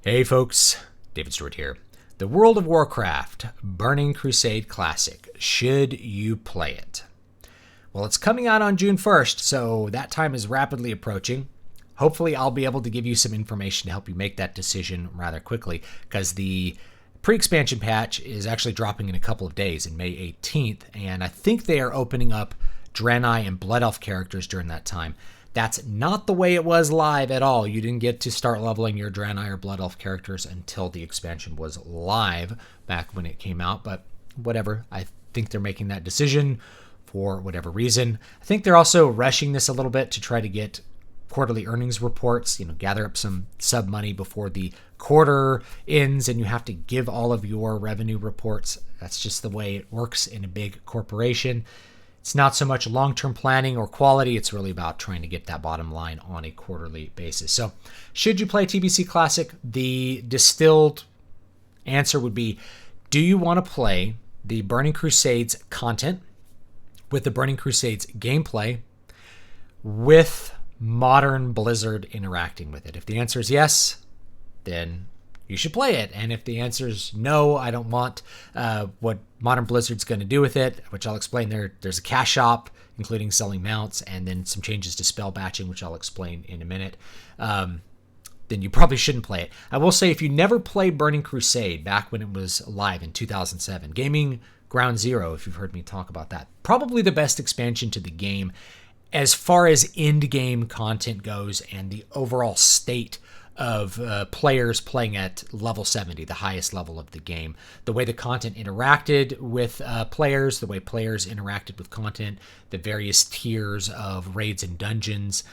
Hey folks, David Stewart here. The World of Warcraft Burning Crusade Classic. Should you play it? Well, it's coming out on June 1st, so that time is rapidly approaching. Hopefully I'll be able to give you some information to help you make that decision rather quickly, because the pre-expansion patch is actually dropping in a couple of days, in May 18th, and I think they are opening up Draenei and Blood Elf characters during that time. That's not the way it was live at all. You didn't get to start leveling your Draenei or Blood Elf characters until the expansion was live back when it came out, but whatever. I think they're making that decision for whatever reason. I think they're also rushing this a little bit to try to get quarterly earnings reports, gather up some sub money before the quarter ends and you have to give all of your revenue reports. That's just the way it works in a big corporation. It's not so much long-term planning or quality. It's really about trying to get that bottom line on a quarterly basis. So should you play TBC Classic? The distilled answer would be, do you want to play the Burning Crusades content with the Burning Crusades gameplay with modern Blizzard interacting with it? If the answer is yes, then you should play it. And if the answer is no, I don't want what modern Blizzard's going to do with it, which I'll explain there's a cash shop, including selling mounts, and then some changes to spell batching, which I'll explain in a minute, then you probably shouldn't play it. I will say, if you never played Burning Crusade back when it was live in 2007, Gaming Ground Zero, if you've heard me talk about that, probably the best expansion to the game as far as end-game content goes and the overall state of players playing at level 70, the highest level of the game. The way the content interacted with players, the way players interacted with content, the various tiers of raids and dungeons,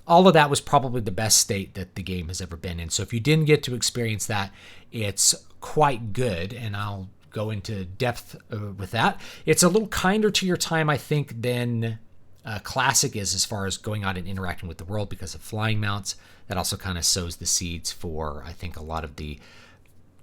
all of that was probably the best state that the game has ever been in. So if you didn't get to experience that, it's quite good, and I'll go into depth with that. It's a little kinder to your time, I think, than Classic is as far as going out and interacting with the world because of flying mounts. That also kind of sows the seeds for, I think, a lot of the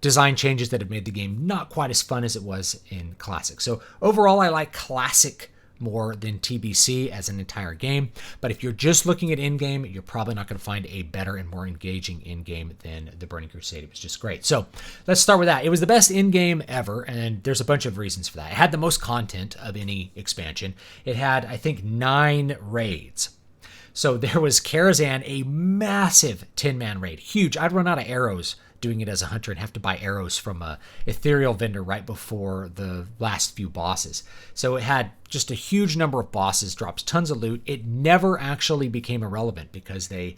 design changes that have made the game not quite as fun as it was in Classic. So overall, I like Classic more than TBC as an entire game. But if you're just looking at in-game, you're probably not going to find a better and more engaging in-game than the Burning Crusade. It was just great. So let's start with that. It was the best in-game ever, and there's a bunch of reasons for that. It had the most content of any expansion. It had, I think, 9 raids. So there was Karazhan, a massive 10-man raid. Huge. I'd run out of arrows doing it as a hunter and have to buy arrows from a ethereal vendor right before the last few bosses. So it had just a huge number of bosses, drops tons of loot. It never actually became irrelevant because they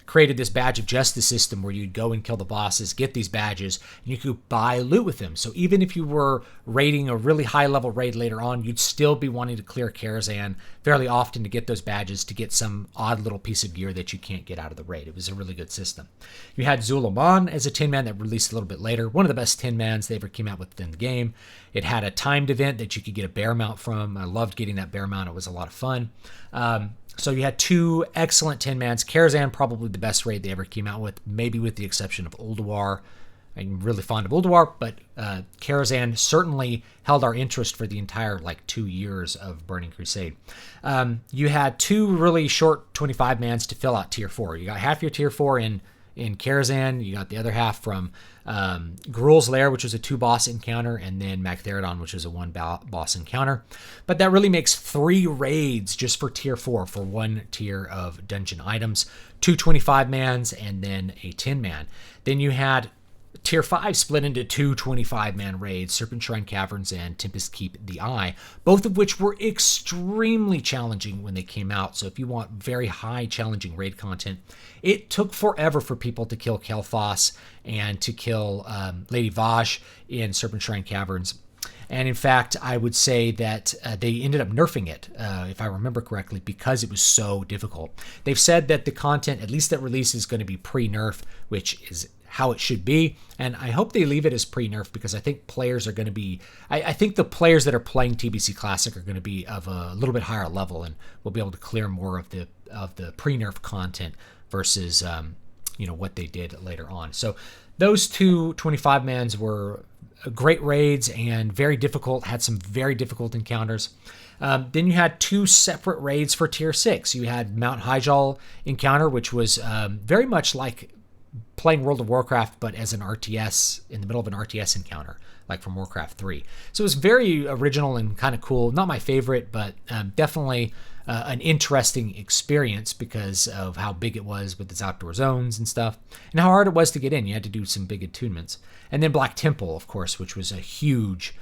created this badge of justice system where you'd go and kill the bosses, get these badges, and you could buy loot with them. So even if you were raiding a really high level raid later on, you'd still be wanting to clear Karazhan fairly often to get those badges, to get some odd little piece of gear that you can't get out of the raid. It was a really good system. You had Zulaman as a 10-man that released a little bit later. One of the best 10-mans they ever came out with in the game. It had a timed event that you could get a bear mount from. I loved getting that bear mount. It was a lot of fun. So you had 2 excellent 10-mans. Karazhan, probably the best raid they ever came out with, maybe with the exception of Ulduar. I'm really fond of Ulduar, but Karazhan certainly held our interest for the entire 2 years of Burning Crusade. You had 2 really short 25-mans to fill out Tier 4. You got half your Tier 4 in Karazhan. You got the other half from Gruul's Lair, which was a 2-boss encounter, and then Magtheridon, which was a 1-boss encounter. But that really makes 3 raids just for Tier 4 for 1 tier of dungeon items, 2 25-mans, and then a 10-man. Then you had Tier 5 split into 2 25-man raids, Serpent Shrine Caverns and Tempest Keep the Eye, both of which were extremely challenging when they came out. So if you want very high challenging raid content, it took forever for people to kill Kel'Thas and to kill Lady Vashj in Serpent Shrine Caverns. And in fact, I would say that they ended up nerfing it, if I remember correctly, because it was so difficult. They've said that the content, at least at release, is going to be pre-nerf, which is how it should be. And I hope they leave it as pre-nerf because I think players are going to be... I think the players that are playing TBC Classic are going to be of a little bit higher level and will be able to clear more of the pre-nerf content versus what they did later on. So those 2 25-mans were great raids and very difficult, had some very difficult encounters. Then you had 2 separate raids for Tier 6. You had Mount Hyjal encounter, which was very much like playing World of Warcraft, but as an RTS, in the middle of an RTS encounter, like from Warcraft 3. So it was very original and kind of cool. Not my favorite, but definitely an interesting experience because of how big it was with its outdoor zones and stuff, and how hard it was to get in. You had to do some big attunements. And then Black Temple, of course, which was a huge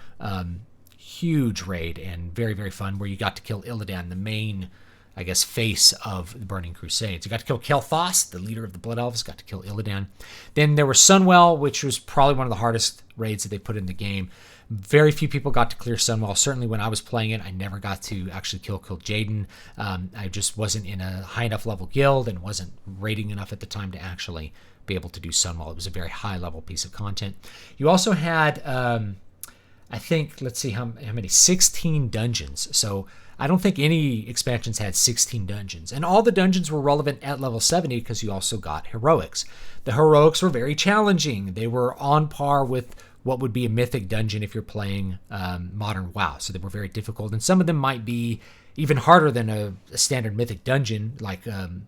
raid and very, very fun, where you got to kill Illidan, the main, I guess, face of the Burning Crusades. You got to kill Kel'Thas, the leader of the Blood Elves, got to kill Illidan. Then there was Sunwell, which was probably one of the hardest raids that they put in the game. Very few people got to clear Sunwell. Certainly when I was playing it, I never got to actually kill Jaden. I just wasn't in a high enough level guild and wasn't raiding enough at the time to actually be able to do Sunwell. It was a very high level piece of content. You also had, I think, let's see how many, 16 dungeons. So I don't think any expansions had 16 dungeons. And all the dungeons were relevant at level 70 because you also got heroics. The heroics were very challenging. They were on par with what would be a mythic dungeon if you're playing modern WoW. So they were very difficult. And some of them might be even harder than a standard mythic dungeon, like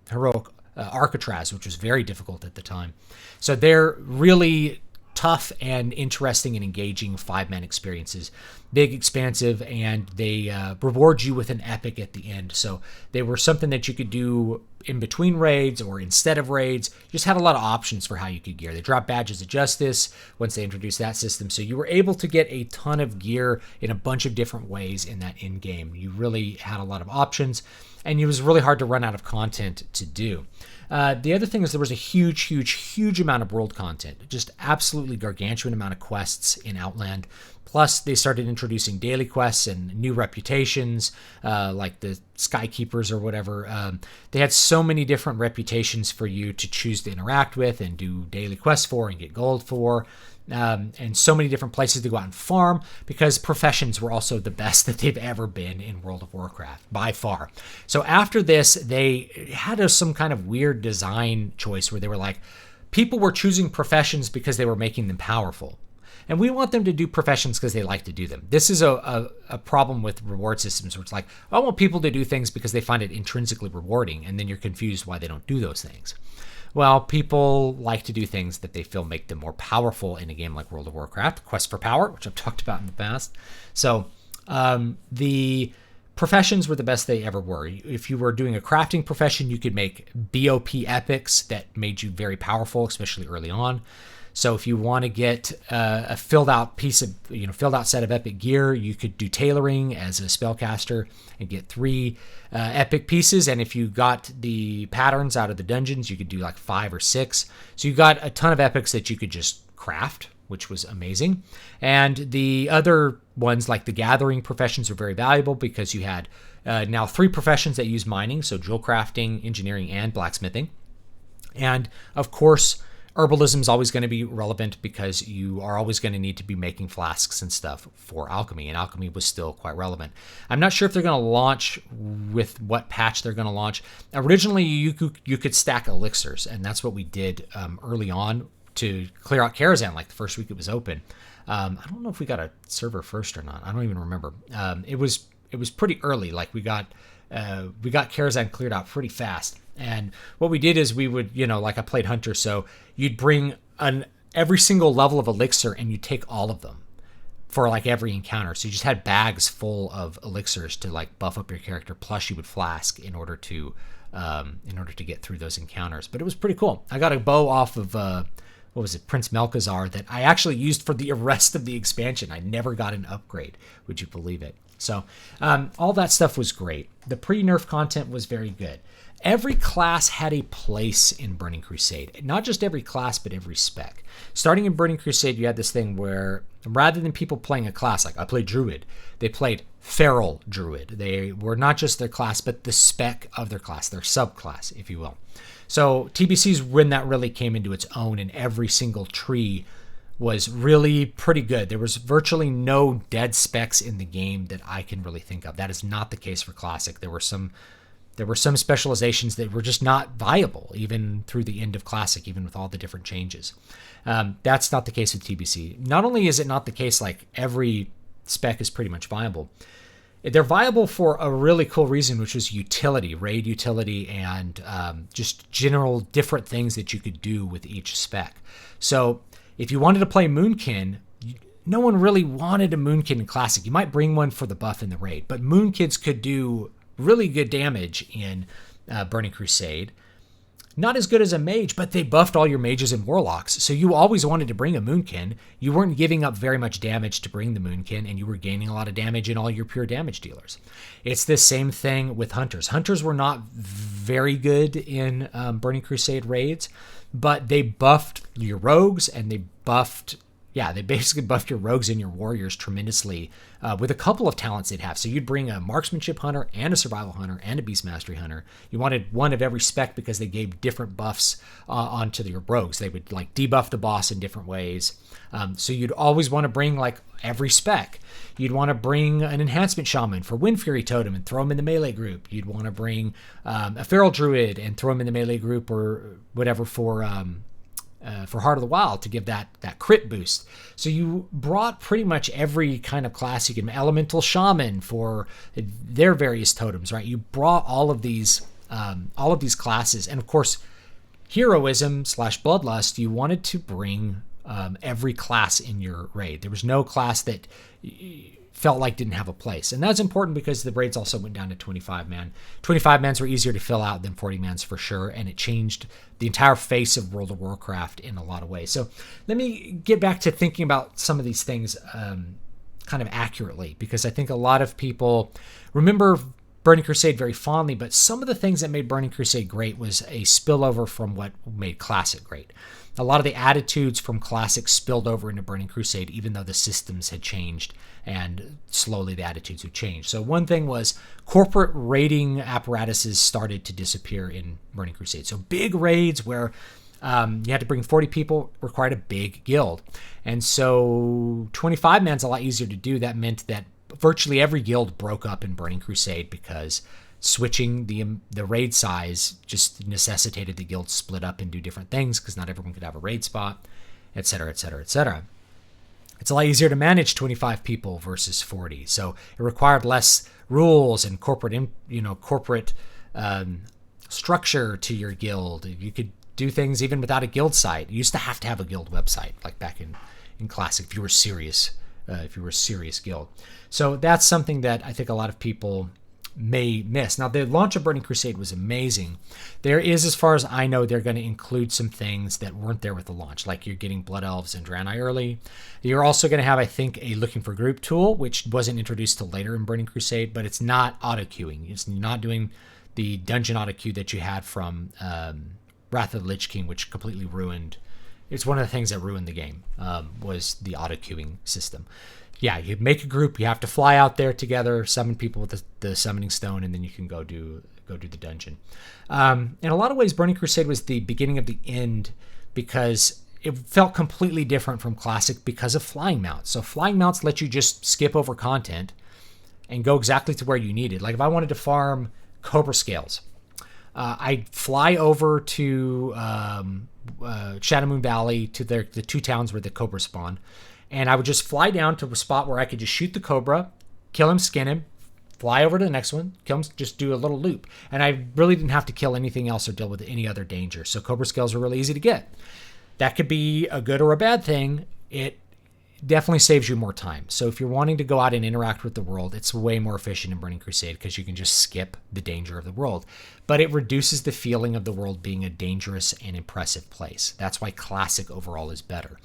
heroic Arcatraz, which was very difficult at the time. So they're really tough and interesting and engaging 5-man experiences. Big, expansive, and they reward you with an epic at the end. So they were something that you could do in between raids or instead of raids. You just had a lot of options for how you could gear. They dropped Badges of Justice once they introduced that system. So you were able to get a ton of gear in a bunch of different ways in that in-game. You really had a lot of options, and it was really hard to run out of content to do. The other thing is there was a huge amount of world content, just absolutely gargantuan amount of quests in Outland. Plus, they started introducing daily quests and new reputations, like the Skykeepers or whatever. They had so many different reputations for you to choose to interact with and do daily quests for and get gold for. And so many different places to go out and farm, because professions were also the best that they've ever been in World of Warcraft, by far. So after this, they had some kind of weird design choice where they were like, people were choosing professions because they were making them powerful. And we want them to do professions because they like to do them. This is a problem with reward systems where it's like, I want people to do things because they find it intrinsically rewarding, and then you're confused why they don't do those things. Well, people like to do things that they feel make them more powerful in a game like World of Warcraft. Quest for Power, which I've talked about in the past. So the professions were the best they ever were. If you were doing a crafting profession, you could make BOP epics that made you very powerful, especially early on. So if you want to get a filled out set of epic gear, you could do tailoring as a spellcaster and get 3 epic pieces. And if you got the patterns out of the dungeons, you could do like 5 or 6. So you got a ton of epics that you could just craft, which was amazing. And the other ones, like the gathering professions, are very valuable because you had now 3 professions that use mining, so jewel crafting, engineering, and blacksmithing. And of course, herbalism is always going to be relevant because you are always going to need to be making flasks and stuff for alchemy, and alchemy was still quite relevant. I'm not sure if they're going to launch with what patch they're going to launch. Originally, you could stack elixirs, and that's what we did early on to clear out Karazhan, like the first week it was open. I don't know if we got a server first or not. I don't even remember. It was pretty early. Like we got Karazhan cleared out pretty fast. And what we did is we would, like I played Hunter, so you'd bring every single level of elixir and you'd take all of them for like every encounter. So you just had bags full of elixirs to like buff up your character, plus you would flask in order to get through those encounters. But it was pretty cool. I got a bow off of Prince Melchizar that I actually used for the rest of the expansion. I never got an upgrade. Would you believe it? So all that stuff was great. The pre-nerf content was very good. Every class had a place in Burning Crusade. Not just every class, but every spec. Starting in Burning Crusade, you had this thing where rather than people playing a class, like I played Druid, they played Feral Druid. They were not just their class, but the spec of their class, their subclass, if you will. So TBC's when that really came into its own, and every single tree was really pretty good. There was virtually no dead specs in the game that I can really think of. That is not the case for Classic. There were some specializations that were just not viable, even through the end of Classic, even with all the different changes. That's not the case with TBC. Not only is it not the case, like every spec is pretty much viable, they're viable for a really cool reason, which was utility, raid utility, and just general different things that you could do with each spec. So if you wanted to play Moonkin, no one really wanted a Moonkin in Classic. You might bring one for the buff in the raid, but Moonkids could do really good damage in Burning Crusade. Not as good as a mage, but they buffed all your mages and warlocks. So you always wanted to bring a Moonkin. You weren't giving up very much damage to bring the Moonkin, and you were gaining a lot of damage in all your pure damage dealers. It's the same thing with Hunters. Hunters were not very good in Burning Crusade raids, but they buffed your rogues, and they basically buffed your rogues and your warriors tremendously with a couple of talents they'd have. So you'd bring a marksmanship hunter and a survival hunter and a beast mastery hunter. You wanted one of every spec because they gave different buffs onto your rogues. They would like debuff the boss in different ways. So you'd always want to bring like every spec. You'd want to bring an enhancement shaman for Wind Fury Totem and throw him in the melee group. You'd want to bring a feral druid and throw him in the melee group or whatever for Heart of the Wild to give that crit boost. So you brought pretty much every kind of class you can. Elemental Shaman for their various totems, right? You brought all of these classes, and of course, heroism / bloodlust. You wanted to bring every class in your raid. There was no class that felt like didn't have a place. And that's important because the raids also went down to 25-man. 25-mans were easier to fill out than 40-mans for sure, and it changed the entire face of World of Warcraft in a lot of ways. So let me get back to thinking about some of these things kind of accurately, because I think a lot of people remember Burning Crusade very fondly, but some of the things that made Burning Crusade great was a spillover from what made Classic great. A lot of the attitudes from Classic spilled over into Burning Crusade, even though the systems had changed and slowly the attitudes would change. So one thing was corporate raiding apparatuses started to disappear in Burning Crusade. So big raids where you had to bring 40 people required a big guild. And so 25-man's a lot easier to do. That meant that virtually every guild broke up in Burning Crusade because switching the raid size just necessitated the guilds split up and do different things because not everyone could have a raid spot, etc., etc., etc. It's a lot easier to manage 25 people versus 40, so it required less rules and corporate structure to your guild. You could do things even without a guild site. You used to have a guild website, like back in Classic, if you were serious, a serious guild. So that's something that I think a lot of people may miss. Now, the launch of Burning Crusade was amazing. There is, as far as I know, they're going to include some things that weren't there with the launch, like you're getting Blood Elves and Draenei early. You're also going to have, I think, a Looking for Group tool, which wasn't introduced till later in Burning Crusade, but it's not auto-queuing. It's not doing the dungeon auto-queue that you had from Wrath of the Lich King, which completely ruined. It's one of the things that ruined the game, was the auto-queuing system. Yeah, you make a group, you have to fly out there together, summon people with the summoning stone, and then you can go do the dungeon. In a lot of ways, Burning Crusade was the beginning of the end because it felt completely different from Classic because of flying mounts. So flying mounts let you just skip over content and go exactly to where you need it. Like if I wanted to farm Cobra Scales, I'd fly over to Shadow Moon Valley to the two towns where the Cobra spawn. And I would just fly down to a spot where I could just shoot the Cobra, kill him, skin him, fly over to the next one, kill him, just do a little loop. And I really didn't have to kill anything else or deal with any other danger. So Cobra Scales are really easy to get. That could be a good or a bad thing. It definitely saves you more time. So if you're wanting to go out and interact with the world, it's way more efficient in Burning Crusade because you can just skip the danger of the world. But it reduces the feeling of the world being a dangerous and impressive place. That's why Classic overall is better.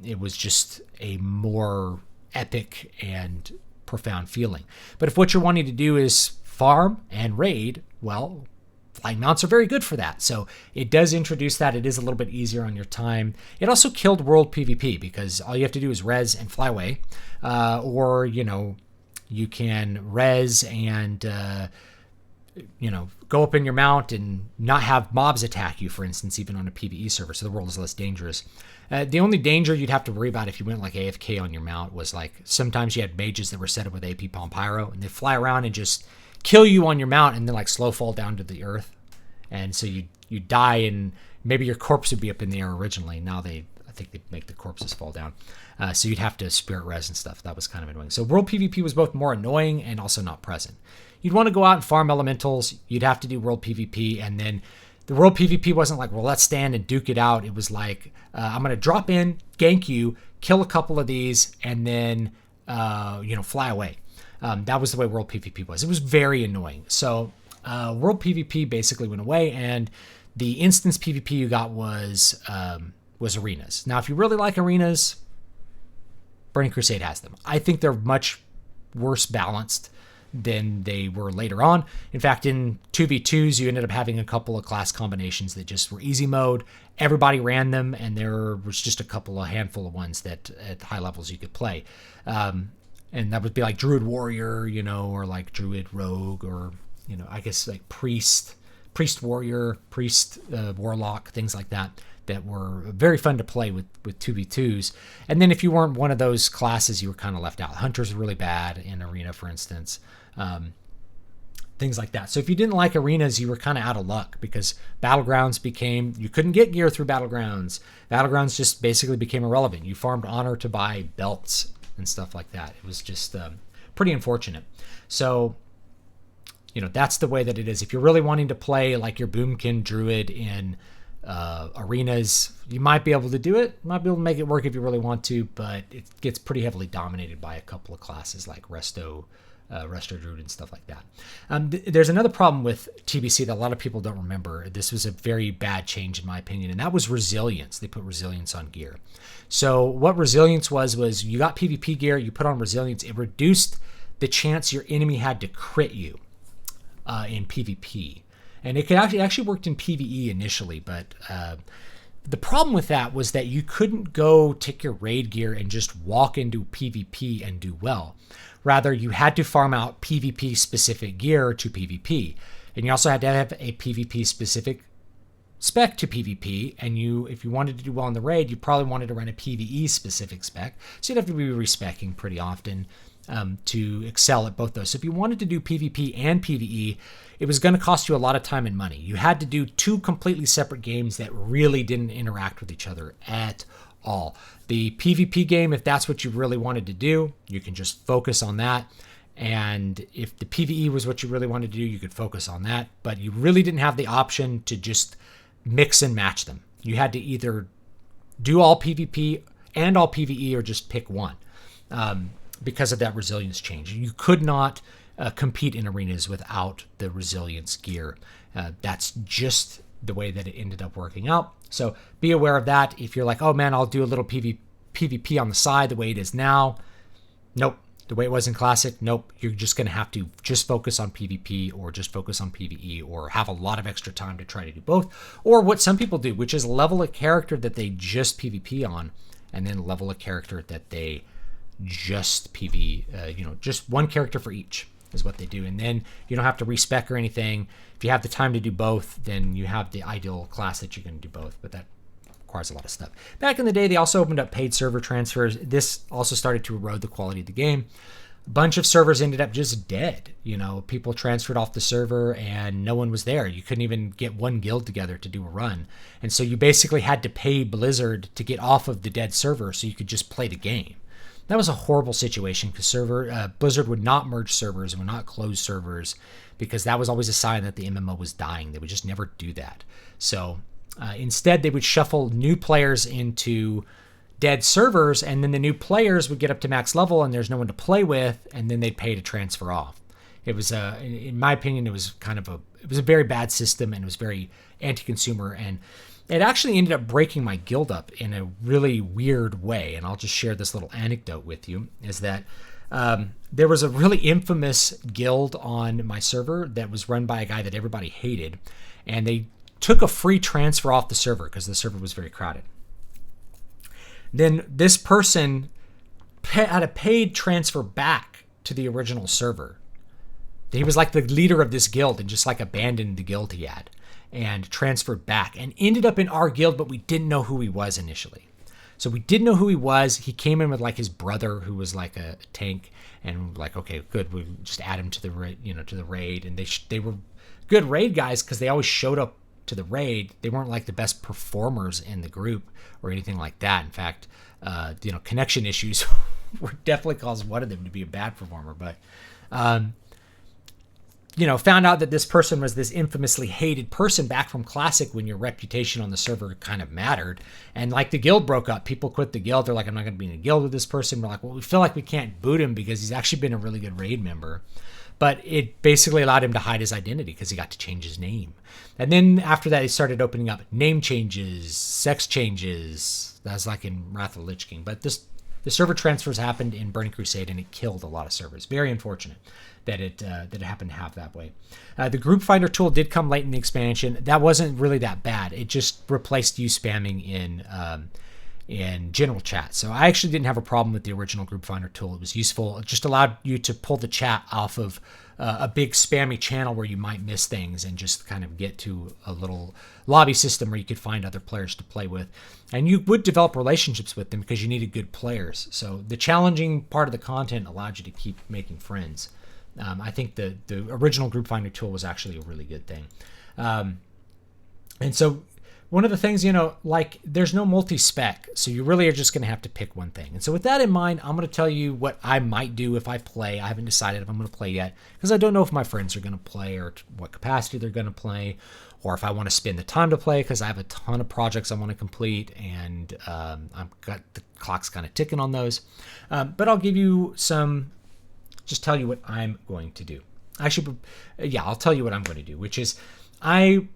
It was just a more epic and profound feeling. But if what you're wanting to do is farm and raid, well, flying mounts are very good for that. So it does introduce that. It is a little bit easier on your time. It also killed world PvP because all you have to do is res and fly away. Or, you can res and, go up in your mount and not have mobs attack you, for instance, even on a PvE server. So the world is less dangerous. The only danger you'd have to worry about if you went like AFK on your mount was like sometimes you had mages that were set up with AP Palm Pyro and they fly around and just kill you on your mount and then like slow fall down to the earth. And so you die and maybe your corpse would be up in the air originally. Now they I think they make the corpses fall down. So you'd have to spirit res and stuff. That was kind of annoying. So world PvP was both more annoying and also not present. You'd want to go out and farm elementals. You'd have to do world PvP. And then the world PvP wasn't like, well, let's stand and duke it out. It was like, I'm going to drop in, gank you, kill a couple of these, and then, fly away. That was the way world PvP was. It was very annoying. So world PvP basically went away, and the instance PvP you got was arenas. Now, if you really like arenas, Burning Crusade has them. I think they're much worse balanced than they were later on. In fact, in 2v2s, you ended up having a couple of class combinations that just were easy mode. Everybody ran them, and there was just a handful of ones that at high levels you could play. And that would be like Druid Warrior, or like Druid Rogue, or, I guess like Priest Warrior, Priest Warlock, things like that were very fun to play with 2v2s. And then if you weren't one of those classes, you were kind of left out. Hunters were really bad in Arena, for instance. Things like that. So if you didn't like arenas, you were kind of out of luck, because Battlegrounds you couldn't get gear through Battlegrounds. Battlegrounds just basically became irrelevant. You farmed honor to buy belts and stuff like that. It was just pretty unfortunate. So, that's the way that it is. If you're really wanting to play like your Boomkin Druid in arenas, you might be able to do it. You might be able to make it work if you really want to, but it gets pretty heavily dominated by a couple of classes like Resto Druid and stuff like that. There's another problem with TBC that a lot of people don't remember. This was a very bad change in my opinion, and that was resilience. They put resilience on gear. So what resilience was you got PvP gear, you put on resilience, it reduced the chance your enemy had to crit you in PvP. And it could actually worked in PvE initially, but the problem with that was that you couldn't go take your raid gear and just walk into PvP and do well. Rather, you had to farm out PvP specific gear to PvP. And you also had to have a PvP specific spec to PvP. And if you wanted to do well in the raid, you probably wanted to run a PvE specific spec. So you'd have to be respecking pretty often to excel at both those. So if you wanted to do PvP and PvE, it was going to cost you a lot of time and money. You had to do two completely separate games that really didn't interact with each other at all. The PvP game, if that's what you really wanted to do, you can just focus on that. And if the PvE was what you really wanted to do, you could focus on that. But you really didn't have the option to just mix and match them. You had to either do all PvP and all PvE or just pick one because of that resilience change. You could not compete in arenas without the resilience gear. That's just the way that it ended up working out. So be aware of that. If you're like, oh man, I'll do a little PvP on the side the way it is now. Nope. The way it was in Classic, nope. You're just going to have to just focus on PvP or just focus on PvE or have a lot of extra time to try to do both. Or what some people do, which is level a character that they just PvP on and then level a character that they just just one character for each is what they do. And then you don't have to respec or anything. If you have the time to do both, then you have the ideal class that you're going to do both. But that requires a lot of stuff. Back in the day, they also opened up paid server transfers. This also started to erode the quality of the game. A bunch of servers ended up just dead. People transferred off the server and no one was there. You couldn't even get one guild together to do a run. And so you basically had to pay Blizzard to get off of the dead server so you could just play the game. That was a horrible situation because Blizzard would not merge servers and would not close servers because that was always a sign that the MMO was dying. They would just never do that. So instead, they would shuffle new players into dead servers, and then the new players would get up to max level, and there's no one to play with, and then they'd pay to transfer off. It was, in my opinion, it was a very bad system, and it was very anti-consumer, and it actually ended up breaking my guild up in a really weird way. And I'll just share this little anecdote with you, is that there was a really infamous guild on my server that was run by a guy that everybody hated, and they took a free transfer off the server because the server was very crowded. Then this person had a paid transfer back to the original server. He was like the leader of this guild and just like abandoned the guild he had and transferred back and ended up in our guild, but we didn't know who he was initially. So we didn't know who he was. He came in with like his brother who was like a tank, and like, okay, good. We just add him to the raid, and they were good raid guys because they always showed up to the raid, they weren't like the best performers in the group or anything like that. In fact, connection issues were definitely caused one of them to be a bad performer. But, found out that this person was this infamously hated person back from Classic when your reputation on the server kind of mattered. And like the guild broke up, people quit the guild. They're like, I'm not going to be in a guild with this person. We're like, well, we feel like we can't boot him because he's actually been a really good raid member. But it basically allowed him to hide his identity because he got to change his name. And then after that, he started opening up name changes, sex changes. That's like in Wrath of the Lich King. But the server transfers happened in Burning Crusade, and it killed a lot of servers. Very unfortunate that it happened to have that way. The group finder tool did come late in the expansion. That wasn't really that bad. It just replaced you spamming in general chat. So I actually didn't have a problem with the original group finder tool. It was useful. It just allowed you to pull the chat off of a big spammy channel where you might miss things and just kind of get to a little lobby system where you could find other players to play with. And you would develop relationships with them because you needed good players. So the challenging part of the content allowed you to keep making friends. I think the original group finder tool was actually a really good thing. And so one of the things, there's no multi-spec, so you really are just going to have to pick one thing. And so with that in mind, I'm going to tell you what I might do if I play. I haven't decided if I'm going to play yet because I don't know if my friends are going to play or what capacity they're going to play, or if I want to spend the time to play because I have a ton of projects I want to complete and I've got the clock's kind of ticking on those. But I'll give you just tell you what I'm going to do. Actually, I'll tell you what I'm going to do, which is I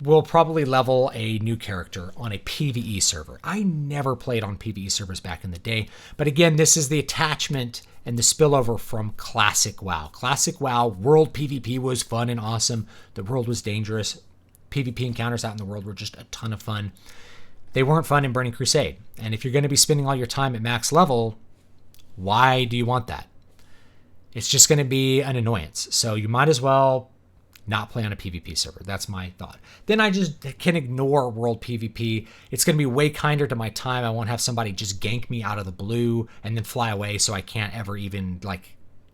will probably level a new character on a PvE server. I never played on PvE servers back in the day, but again, this is the attachment and the spillover from Classic WoW. Classic WoW, world PvP was fun and awesome. The world was dangerous. PvP encounters out in the world were just a ton of fun. They weren't fun in Burning Crusade. And if you're going to be spending all your time at max level, why do you want that? It's just going to be an annoyance. So you might as well not play on a PvP server. That's my thought. Then I just can ignore world PvP. It's going to be way kinder to my time. I won't have somebody just gank me out of the blue and then fly away so I can't ever even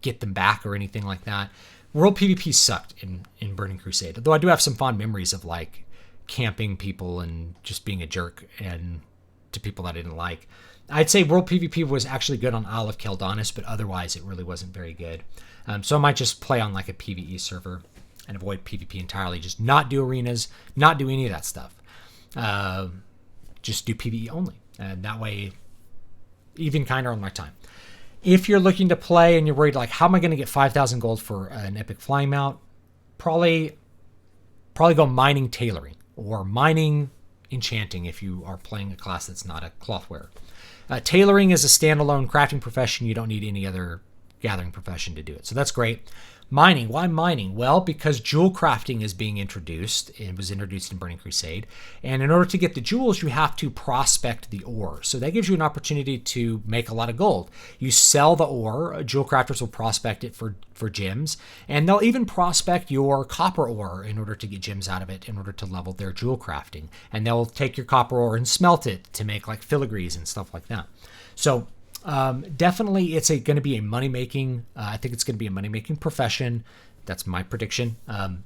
get them back or anything like that. World PvP sucked in Burning Crusade. Though I do have some fond memories of camping people and just being a jerk and to people that I didn't like. I'd say world PvP was actually good on Isle of Keldonis, but otherwise it really wasn't very good. So I might just play on a PvE server and avoid PvP entirely. Just not do arenas, not do any of that stuff. Just do PvE only. And that way, even kinder on my time. If you're looking to play and you're worried, how am I going to get 5,000 gold for an epic flying mount? Probably go mining tailoring or mining enchanting if you are playing a class that's not a cloth wearer. Tailoring is a standalone crafting profession. You don't need any other gathering profession to do it. So that's great. Mining. Why mining? Well, because jewel crafting is being introduced. It was introduced in Burning Crusade. And in order to get the jewels, you have to prospect the ore. So that gives you an opportunity to make a lot of gold. You sell the ore. Jewel crafters will prospect it for gems. And they'll even prospect your copper ore in order to get gems out of it in order to level their jewel crafting. And they'll take your copper ore and smelt it to make filigrees and stuff like that. So definitely it's going to be a money-making, I think it's going to be a money-making profession. That's my prediction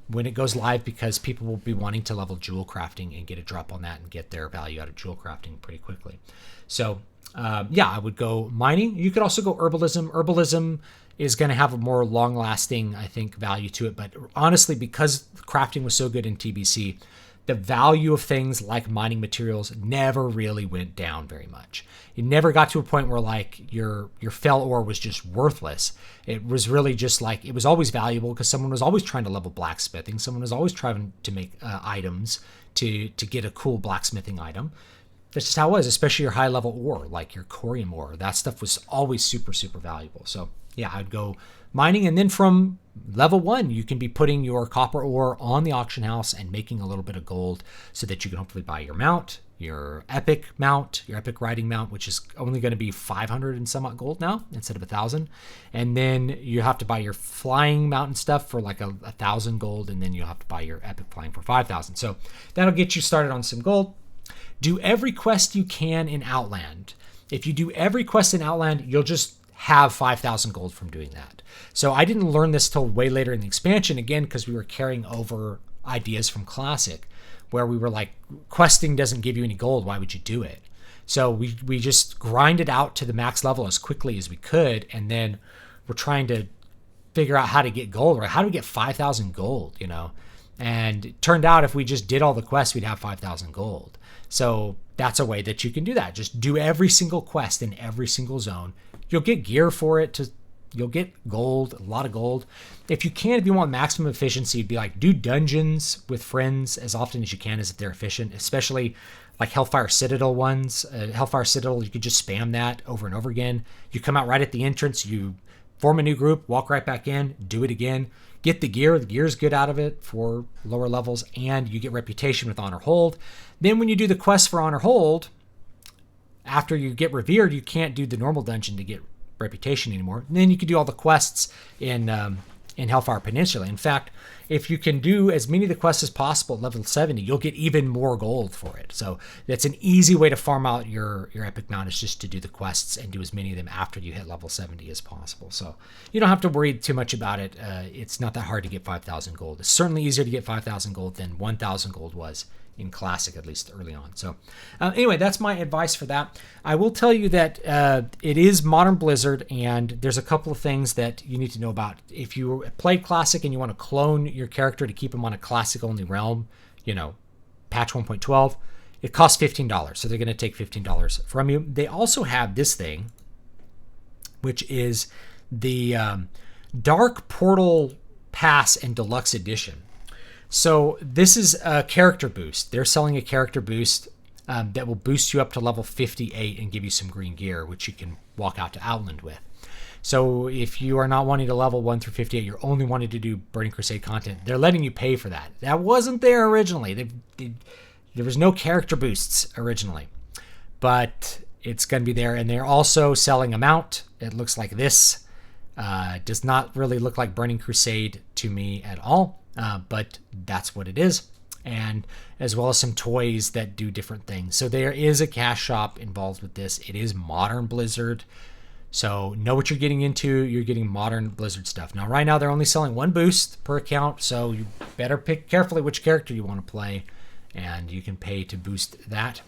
when it goes live, because people will be wanting to level jewel crafting and get a drop on that and get their value out of jewel crafting pretty quickly. So I would go mining. You could also go herbalism. Herbalism is going to have a more long-lasting, I think, value to it. But honestly, because crafting was so good in TBC, the value of things like mining materials never really went down very much. It never got to a point where your fell ore was just worthless. It was really just it was always valuable because someone was always trying to level blacksmithing. Someone was always trying to make items to get a cool blacksmithing item. That's just how it was, especially your high level ore, like your corium ore. That stuff was always super, super valuable. So yeah, I'd go mining. And then from level 1, you can be putting your copper ore on the auction house and making a little bit of gold so that you can hopefully buy your mount, your epic riding mount, which is only going to be 500 and some odd gold now instead of 1,000. And then you have to buy your flying mount and stuff for 1,000 gold. And then you'll have to buy your epic flying for 5,000. So that'll get you started on some gold. Do every quest you can in Outland. If you do every quest in Outland, you'll just have 5,000 gold from doing that. So I didn't learn this till way later in the expansion, again, because we were carrying over ideas from Classic, where we were like, questing doesn't give you any gold. Why would you do it? So we just grinded out to the max level as quickly as we could. And then we're trying to figure out how to get gold, right? How do we get 5,000 gold, you know? And it turned out if we just did all the quests, we'd have 5,000 gold. So that's a way that you can do that. Just do every single quest in every single zone. You'll get gear for it. You'll get gold, a lot of gold. If you want maximum efficiency, it'd be like do dungeons with friends as often as you can as if they're efficient, especially like Hellfire Citadel ones. Hellfire Citadel, you could just spam that over and over again. You come out right at the entrance, you form a new group, walk right back in, do it again. Get the gear. The gear's good out of it for lower levels, and you get reputation with Honor Hold. Then when you do the quest for Honor Hold, after you get revered, you can't do the normal dungeon to get reputation anymore. And then you can do all the quests in Hellfire Peninsula. In fact, if you can do as many of the quests as possible at level 70, you'll get even more gold for it. So that's an easy way to farm out your epic mount, is just to do the quests and do as many of them after you hit level 70 as possible. So you don't have to worry too much about it. It's not that hard to get 5,000 gold. It's certainly easier to get 5,000 gold than 1,000 gold was in Classic, at least early on. So anyway, that's my advice for that. I will tell you that it is Modern Blizzard, and there's a couple of things that you need to know about. If you played Classic and you want to clone your character to keep him on a Classic-only realm, you know, patch 1.12, it costs $15. So they're going to take $15 from you. They also have this thing, which is the Dark Portal Pass and Deluxe Edition. So this is a character boost. They're selling a character boost that will boost you up to level 58 and give you some green gear, which you can walk out to Outland with. So if you are not wanting to level 1 through 58, you're only wanting to do Burning Crusade content, they're letting you pay for that. That wasn't there originally. There was no character boosts originally, but it's going to be there. And they're also selling a mount. It looks like this. Does not really look like Burning Crusade to me at all. But that's what it is, and as well as some toys that do different things. So there is a cash shop involved with this. It is Modern Blizzard, so know what you're getting into. You're getting Modern Blizzard stuff. Now, right now, they're only selling one boost per account, so you better pick carefully which character you want to play, and you can pay to boost that.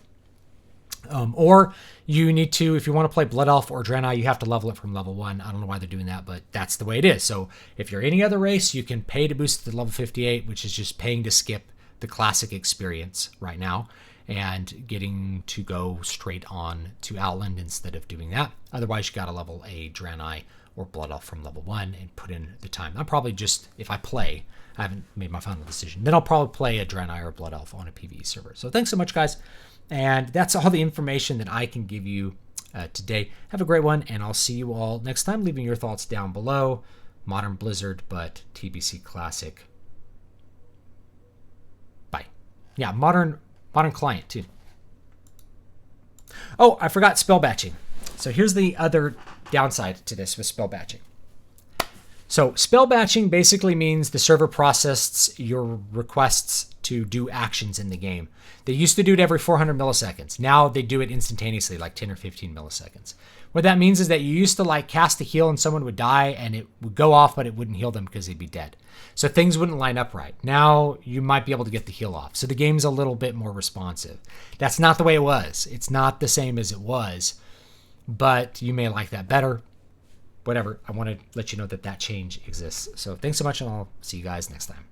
Or you need to, if you want to play Blood Elf or Draenei, you have to level it from level 1. I don't know why they're doing that, but that's the way it is. So if you're any other race, you can pay to boost it to level 58, which is just paying to skip the Classic experience right now and getting to go straight on to Outland instead of doing that. Otherwise, you got to level a Draenei or Blood Elf from level 1 and put in the time. I'll probably just, if I play, I haven't made my final decision, then I'll probably play a Draenei or Blood Elf on a PvE server. So thanks so much, guys. And that's all the information that I can give you today. Have a great one, and I'll see you all next time. Leaving your thoughts down below. Modern Blizzard, but TBC Classic. Bye. Yeah, modern client, too. Oh, I forgot spell batching. So here's the other downside to this with spell batching. So spell batching basically means the server processes your requests to do actions in the game. They used to do it every 400 milliseconds. Now they do it instantaneously, like 10 or 15 milliseconds. What that means is that you used to like cast a heal and someone would die and it would go off, but it wouldn't heal them because they'd be dead. So things wouldn't line up right. Now you might be able to get the heal off. So the game's a little bit more responsive. That's not the way it was. It's not the same as it was, but you may like that better. Whatever. I want to let you know that that change exists. So thanks so much, and I'll see you guys next time.